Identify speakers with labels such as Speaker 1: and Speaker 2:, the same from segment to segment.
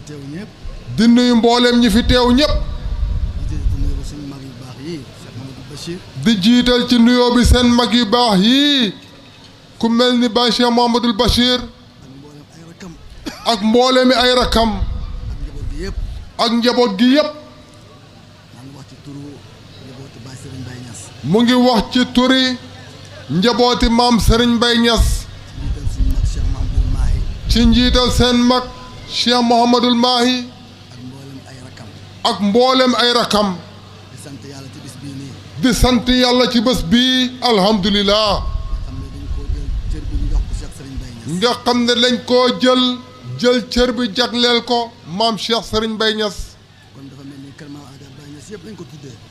Speaker 1: teew ñëpp.
Speaker 2: di nuyu mbooleem ñi fi teew ñëpp. di jiital ci nuyoo bi seen mag yu baax yii ku mel ni Baay Cheikh Mouhamadoul Bachir ak mbooleemi ay rakam ak njaboot gi yëpp. mu ngi wax ci turi njabooti maam Serigne Mbaye Niass ci njiital seen mag Cheikh Mouhamadoul Mahi ak mboolem ay rakam di sant yàlla ci bés bii alhamdulilah nga xam ne lañ koo jël cër bi jagleel ko maam Cheikh Serigne Mbaye Niass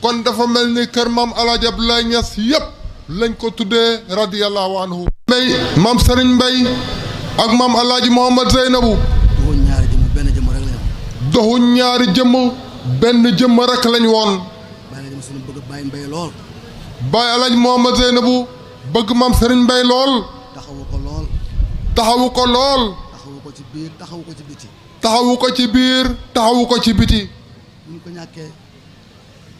Speaker 2: kon dafa mel ni kër maam El Hadj Abdoulaye Niass yëpp lañ ko tuddee radiyallahu anhu maam Serigne Mbaye ak maam El Hadj Mouhamad Zeynabu doxuñ ñaari jëmm benn jëmm rek lañ woon. Baay El Hadj Mouhamad Zeynabu bëgg maam Serigne Mbaye lool.
Speaker 1: taxawu ko lool.
Speaker 2: taxawu ko lool.
Speaker 1: taxawu ko ci biir taxawu ko ci biti.
Speaker 2: taxawu ko ci biir taxawu ko ci biti.
Speaker 1: bi mu ko ñàkkee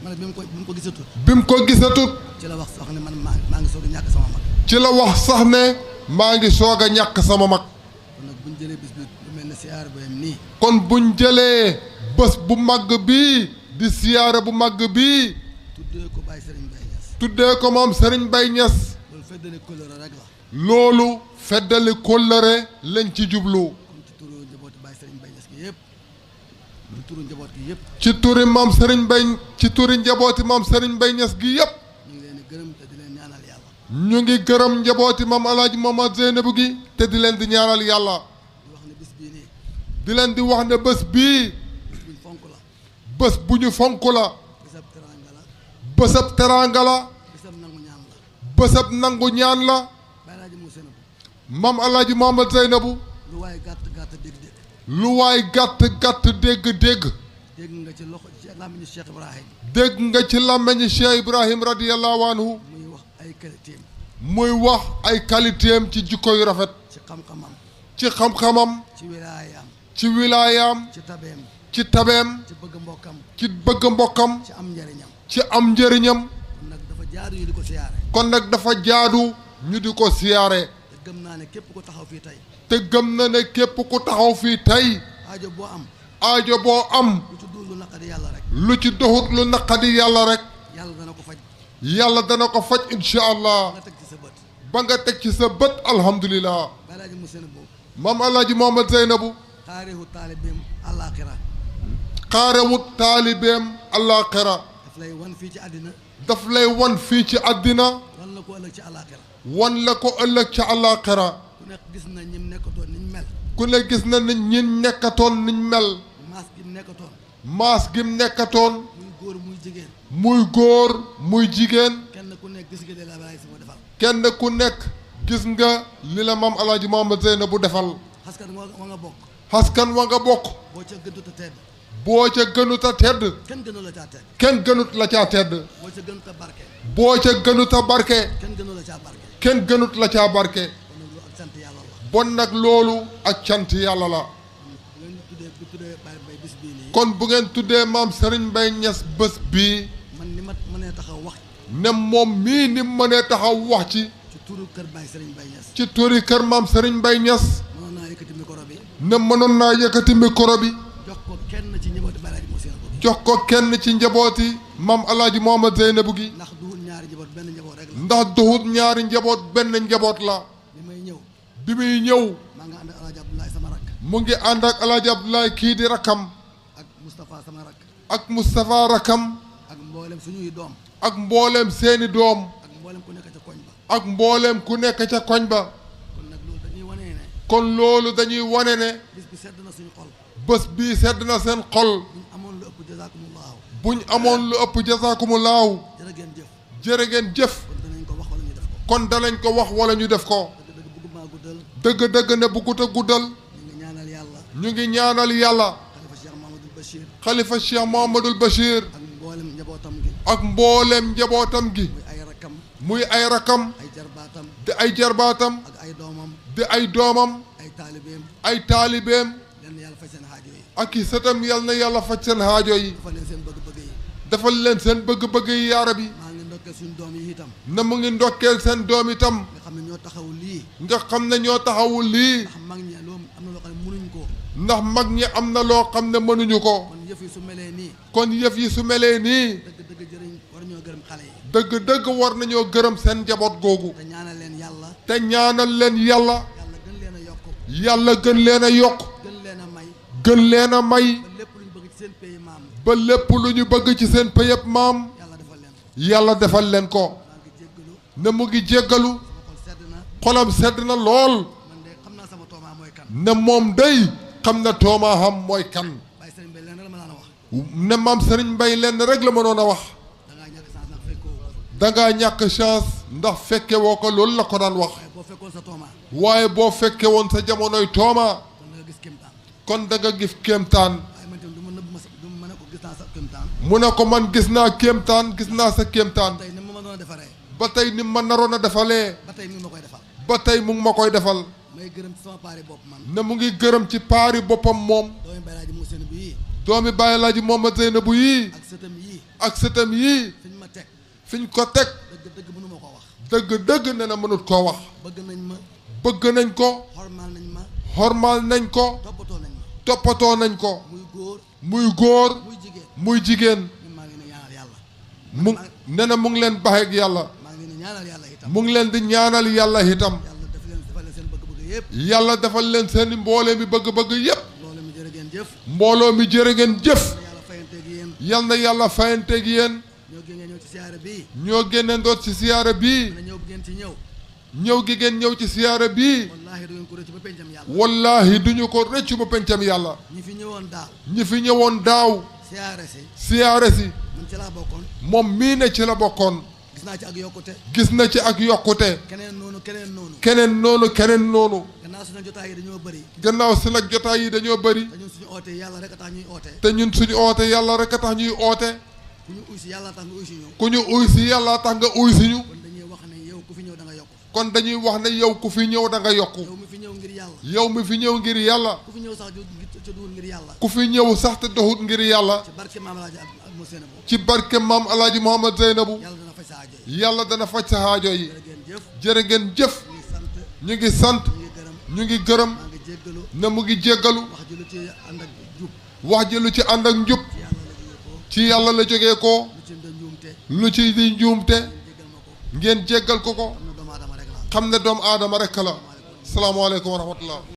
Speaker 1: man bi mu ko gisatut.
Speaker 2: bi mu ko gisatut.
Speaker 1: ci la wax sax ne man maa ngi soog a ñàkk sama mag.
Speaker 2: ci la wax sax ne maa ngi soog a ñàkk sama mag.
Speaker 1: kon nag buñ jëlee bis bi lu mel ne siyaare bu yem nii.
Speaker 2: kon buñ jëlee bés bu màgg bii di siyaare bu màgg bii.
Speaker 1: tuddee ko Baye Serigne Mbaye Niass.
Speaker 2: tuddee ko moom Serigne Mbaye Niass.
Speaker 1: loolu feddali kóllëre rek la.
Speaker 2: loolu feddali kóllëre lañ ci jublu.
Speaker 1: kon ci turu njabooti Baye Serigne Mbaye Niass gi yëpp. ci turu njaboot gi yëpp.
Speaker 2: ci turi maam Serigne Mbaye ci turi njabooti maam Serigne Mbaye Niass gi yëpp.
Speaker 1: ñu ngi leen di gërëm te di leen ñaanal yàlla.
Speaker 2: ñu ngi gërëm njabooti maam El Hadj Mouhamad Zeynabu gi te di leen di ñaanal yàlla.
Speaker 1: di wax ne bis bii nii.
Speaker 2: di leen di wax ne bés bii.
Speaker 1: bés bu ñu fonk la.
Speaker 2: bés bu ñu fonk la.
Speaker 1: bésab teraanga la.
Speaker 2: bésab teraanga la.
Speaker 1: bésab nangu ñaan la.
Speaker 2: bésab nangu ñaan la.
Speaker 1: Baye El Hadj Mouhamad Zeynabu.
Speaker 2: maam El Hadj Mouhamad Zeynabu.
Speaker 1: lu waay gàtt gàtt dégg-dégg.
Speaker 2: lu waay gàtt gàtt dégg-dégg.
Speaker 1: dégg nga ci loxo ci làmmiñu Cheikh Ibrahim.
Speaker 2: dégg nga ci làmmiñu Cheikh Ibrahim radiyallahu anhu.
Speaker 1: muy wax ay qualitéem.
Speaker 2: muy wax ay qualitéem ci jikko yu rafet.
Speaker 1: ci xam-xamam.
Speaker 2: ci xam-xamam.
Speaker 1: ci wilaayaam.
Speaker 2: ci wilaayaam.
Speaker 1: ci tabeem.
Speaker 2: ci tabeem.
Speaker 1: ci bëgg mbokkam.
Speaker 2: ci bëgg mbokkam.
Speaker 1: ci am njariñam.
Speaker 2: ci am njëriñam.
Speaker 1: kon nag dafa jaadu ñu di ko siyaare.
Speaker 2: kon nag dafa jaadu ñu di ko siyaare.
Speaker 1: te gëm naa ne képp ku taxaw fii tey.
Speaker 2: te gëm na ne képp ku taxaw fii tey.
Speaker 1: aajo boo am.
Speaker 2: aajo boo am.
Speaker 1: lu ci dul lu naqadi yàlla rek.
Speaker 2: lu ci doxut lu naqadi yàlla rek.
Speaker 1: yàlla dana ko faj.
Speaker 2: yàlla dana ko faj incha allah.
Speaker 1: nga teg ci sa bët.
Speaker 2: ba nga teg ci sa bët alhamdulilah.
Speaker 1: Baye El Hadj Mouhamad Zeynabu.
Speaker 2: maam El Hadj Mouhamad Zeynabu.
Speaker 1: xaarewu taalibeem àllaaxira.
Speaker 2: xaarewut taalibeem àllaaxira.
Speaker 1: daf lay wan fii ci àddina.
Speaker 2: daf lay wan fii ci àddina.
Speaker 1: wan la ko ëllëg ci àllaaxira.
Speaker 2: wan la ko ëllëg ci àllaaxira.
Speaker 1: ku nekk gis na ñim nekkatoon niñ mel.
Speaker 2: ku ne gis na ni ñin nekkatoon niñ mel.
Speaker 1: maas gi mu nekkatoon.
Speaker 2: maas gim nekkatoon.
Speaker 1: muy góor muy jigéen.
Speaker 2: muy góor muy jigéen.
Speaker 1: kenn ku nekk gis nga li la Baye sama defal.
Speaker 2: kenn ku nekk gis nga li la maam El Hadj Mouhamad Zeynabu defal.
Speaker 1: xaskan wa nga bokk.
Speaker 2: askan wa nga bokk.
Speaker 1: boo ca gënut a tedd.
Speaker 2: boo ca gënut a tedd.
Speaker 1: kenn gënu la caa tedd.
Speaker 2: kenn gënut la caa tedd.
Speaker 1: boo ca gënut a barke.
Speaker 2: boo ca gënut a barke.
Speaker 1: kenn gënu la caa barke.
Speaker 2: kenn gënut la caa barke.
Speaker 1: kon nag lu ak sant yàlla la.
Speaker 2: bon nag loolu ak cant yàlla la.
Speaker 1: bu ngeen tuddee Baye Mbaye bis bii nii.
Speaker 2: kon bu ngeen tuddee maam Serigne Mbaye Niass bés bii.
Speaker 1: man ni ma mënee taxaw wax.
Speaker 2: ne moom mii ni mënee taxaw wax ci.
Speaker 1: ci turu kër Baye Serigne Mbaye Niass.
Speaker 2: ci turi kër maam Serigne Mbaye Niass.
Speaker 1: mënoon naa yëkkati micro bi.
Speaker 2: ne mënoon naa yëkkati micro bi.
Speaker 1: jox ko kenn ci njabooti Baye El Hadj Mouhamad Zeynabu.
Speaker 2: jox ko kenn ci njabooti maam El Hadj Mouhamad Zeynabu gi.
Speaker 1: ndax duhul ñaari njaboot benn njaboot rek la.
Speaker 2: ndax duhut ñaari njaboot benn njaboot la.
Speaker 1: bi may ñëw.
Speaker 2: bi muy ñëw.
Speaker 1: maa nga ànd ak El Hadj Abdoulaye sama rakk.
Speaker 2: mu ngi ànd ak El Hadj Abdoulaye kii di rakam.
Speaker 1: ak Moustapha sama rakk.
Speaker 2: ak Moustapha rakam.
Speaker 1: ak mboolem suñuy doom.
Speaker 2: ak mbooleem seeni doom.
Speaker 1: ak mboolem ku nekk ca koñ ba.
Speaker 2: ak mbooleem ku nekk ca koñ ba.
Speaker 1: kon nag loolu dañuy wane ne.
Speaker 2: kon loolu dañuy wane ne.
Speaker 1: bis bi sedd na suñu xol.
Speaker 2: bés bii sedd na seen xol.
Speaker 1: buñ amoon lu ëpp jazakumullahu.
Speaker 2: buñ amoon lu ëpp jazakumullahu.
Speaker 1: jërë ngeen jëf.
Speaker 2: jërë ngeen jëf.
Speaker 1: kon danañ ko wax wala ñu def ko.
Speaker 2: kon danañ ko wax wala ñu def ko.
Speaker 1: dëgg-dëgg bëgguma guddal.
Speaker 2: dëgg-dëgg ne bëggut a guddal.
Speaker 1: ñu ngi ñaanal yàlla.
Speaker 2: ñu ngi ñaanal yàlla.
Speaker 1: xalifa Cheikh Mouhamadoul Bachir.
Speaker 2: xalifa Cheikh Mouhamadoul Bachir.
Speaker 1: ak mboolem njabootam gi.
Speaker 2: ak mbooleem njabootam gi.
Speaker 1: muy ay rakkam.
Speaker 2: muy ay rakam.
Speaker 1: ay jarbaatam.
Speaker 2: di ay jarbaatam.
Speaker 1: ak ay doomam.
Speaker 2: di ay doomam.
Speaker 1: ay taalibeem.
Speaker 2: ay taalibeem.
Speaker 1: yal na yàlla faj seen aajo yi.
Speaker 2: ak i sëtam yal na yàlla faj seen aajo yi.
Speaker 1: defal leen seen bëgg-bëgg yi.
Speaker 2: defal leen seen bëgg-bëgg yi yaa rabbi.
Speaker 1: maa ngi ndokkeel suñu doom yi itam.
Speaker 2: na mu ngi ndokkeel seen doom itam.
Speaker 1: nga xam ne ñoo taxawu lii.
Speaker 2: nga xam ne ñoo taxawul lii.
Speaker 1: ndax mag ñi loolu am na loo xam ne mënuñ ko.
Speaker 2: ndax mag ñi am na loo xam ne mënuñu ko.
Speaker 1: kon yëf yi su melee nii.
Speaker 2: kon yëf yi su melee nii.
Speaker 1: dëgg jëriñ war ñoo gërëm xale yi.
Speaker 2: dëgg war nañoo gërëm seen njaboot googu.
Speaker 1: te ñaanal leen yàlla.
Speaker 2: te ñaanal leen yàlla.
Speaker 1: yàlla gën leen a yokk.
Speaker 2: yàlla gën leen a yokk.
Speaker 1: gën leen a may.
Speaker 2: gën leen a may.
Speaker 1: ba lépp luñ bëgg ci seen pays maam.
Speaker 2: ba lépp lu ñu bëgg ci seen pëyëb maam. yàlla defal leen ko. ne mu ngi jéggalu. xolam sedd na lool.
Speaker 1: man de xam naa sama toomaa mooy kan.
Speaker 2: ne moom day xam na toomaa xam mooy kan.
Speaker 1: Baye Serigne Mbaye lenn la ma daan wax.
Speaker 2: ne maam Serigne Mbaye lenn rek la mënoon a wax. dangaa ñàkk chance ndax fekke woo ko loolu la ko daan wax.
Speaker 1: waaye boo fekkoon sa toomaa.
Speaker 2: waaye boo fekke woon sa jamonoy toomaa.
Speaker 1: kon da nga gis
Speaker 2: kon da nga gis kéemtaan.
Speaker 1: kéemtaan. waaye man tamit du ma ne ko gis naa sa kéemtaan.
Speaker 2: mu ne ko man gis naa kéemtaan gis naa sa kéemtaan.
Speaker 1: tey ni ma mënoon a defaree.
Speaker 2: ba tey ni ma naroon a defalee.
Speaker 1: ba tey mi ngi ma koy defal.
Speaker 2: ba tey mu ngi ma koy defal.
Speaker 1: may gërëm ci sama paari bopp man.
Speaker 2: ne mu ngi gërëm ci paari boppam moom.
Speaker 1: doomi Baye Laaji Moussène bu yii.
Speaker 2: doomi Baye Laaji Mohamed Zeynabou yii.
Speaker 1: ak sëtam yii.
Speaker 2: ak sëtam yii.
Speaker 1: fiñ ma teg.
Speaker 2: fiñ ko teg.
Speaker 1: dëgg mënu ma koo wax.
Speaker 2: dëgg ne na mënut koo wax.
Speaker 1: bëgg nañ ma.
Speaker 2: bëgg nañ ko.
Speaker 1: xormaal nañ ma.
Speaker 2: xormaal nañ ko.
Speaker 1: toppatoo nañ ma.
Speaker 2: toppatoo nañ ko.
Speaker 1: muy góor.
Speaker 2: muy góor.
Speaker 1: muy jigéen.
Speaker 2: muy jigéen.
Speaker 1: maa ngi leen di ñaanal yàlla.
Speaker 2: mu ne na mu ngi leen baxee ak yàlla.
Speaker 1: maa ngi leen di ñaanal yàlla itam.
Speaker 2: mu ngi leen di ñaanal yàlla itam.
Speaker 1: defal leen seen bëgg-bëgg yëpp.
Speaker 2: yàlla defal leen seen mboole mi bëgg-bëgg yépp.
Speaker 1: mbooloo mi jërë ngeen jëf.
Speaker 2: mbooloo mi jërë ngeen jëf.
Speaker 1: yàlla fayanteeg yéen.
Speaker 2: yal na yàlla fayanteeg yéen.
Speaker 1: ñëw ci siyaare bii.
Speaker 2: ñoo génneen doot ci siyaare bii.
Speaker 1: ñëw bi ngeen ci ñëw.
Speaker 2: ñëw gi ngeen ñëw ci siyaare bii.
Speaker 1: wallaahi du ngeen ko rëcc ba pencam yàlla.
Speaker 2: wallaahi duñu ko rëccu ba pencam yàlla.
Speaker 1: ñi fi ñëwoon daaw.
Speaker 2: ñi fi ñëwoon daaw.
Speaker 1: siyaare si.
Speaker 2: siyaare si.
Speaker 1: man ci laa bokkoon.
Speaker 2: moom mii ne ci la bokkoon.
Speaker 1: gis naa ci ak yokkute.
Speaker 2: gis na ci ak yokkute.
Speaker 1: keneen noonu.
Speaker 2: keneen noonu.
Speaker 1: gannaaw si nag jotaay yi dañoo bëri.
Speaker 2: gannaaw si nag jotaay yi dañoo bëri.
Speaker 1: te ñun suñu oote yàlla rek a tax ñuy oote.
Speaker 2: te ñun suñu oote yàlla rek a tax ñuy oote.
Speaker 1: ku ñu uy si yàlla tax nga uy si ñu.
Speaker 2: ku ñu uy si yàlla tax nga uy si ñu.
Speaker 1: kon dañuy wax ne yow ku fi ñëw da nga yokk.
Speaker 2: kon dañuy wax ne yow ku fi ñëw da nga yokku.
Speaker 1: yow mi fi ñëw ngir yàlla.
Speaker 2: yow mi fi ñëw ngir yàlla.
Speaker 1: ku fi ñëw sax te duhul ngir yàlla.
Speaker 2: ku fi ñëw sax te doxut ngir yàlla.
Speaker 1: ci barke maam Alaaji ak mu Zeynabou.
Speaker 2: ci barke maam Alaaji Mohamed Zeynabou.
Speaker 1: yàlla dana faj sa aajo yi.
Speaker 2: yàlla dana faj sa aajo yi.
Speaker 1: jërë ngeen jëf.
Speaker 2: jërë ngeen jëf. ñu ngi sant. ñu ngi gërëm.
Speaker 1: maa ngi jéggalu.
Speaker 2: ne mu ngi jéggalu.
Speaker 1: wax ji lu ci ànd ak jub.
Speaker 2: wax ji lu ci ànd ak njub. ci yàlla la jógee ko. lu ci di njuumte. ngeen jéggal ko ko. xam ne doomu aadama rek la. salaamaaleykum wa rahmatullah.